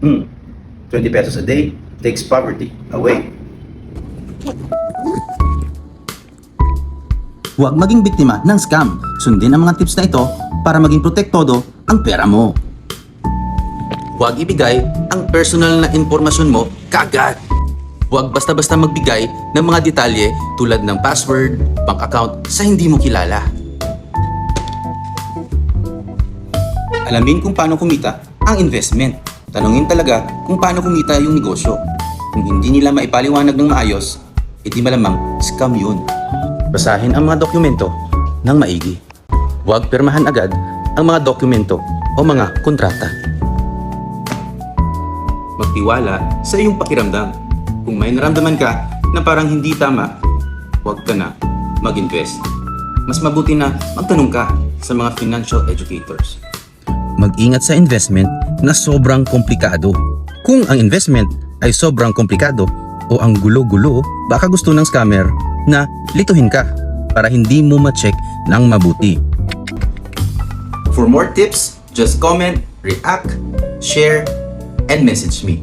20 pesos a day takes poverty away. Huwag maging biktima ng scam. Sundin ang mga tips na ito para maging protektodo ang pera mo. Huwag ibigay ang personal na impormasyon mo kaagad. Huwag basta-basta magbigay ng mga detalye tulad ng password, bank account sa hindi mo kilala. Alamin kung paano kumita ang investment. Tanungin talaga kung paano kumita yung negosyo. Kung hindi nila maipaliwanag ng maayos, edi malamang scam yun. Basahin ang mga dokumento ng maigi. Huwag pirmahan agad ang mga dokumento o mga kontrata. Magtiwala sa iyong pakiramdam. Kung may naramdaman ka na parang hindi tama, huwag ka na mag-invest. Mas mabuti na magtanong ka sa mga financial educators. Mag-ingat sa investment na sobrang komplikado. Kung ang investment ay sobrang komplikado o ang gulo-gulo, baka gusto ng scammer na lituhin ka para hindi mo ma-check ng mabuti. For more tips, just comment, react, share, and message me.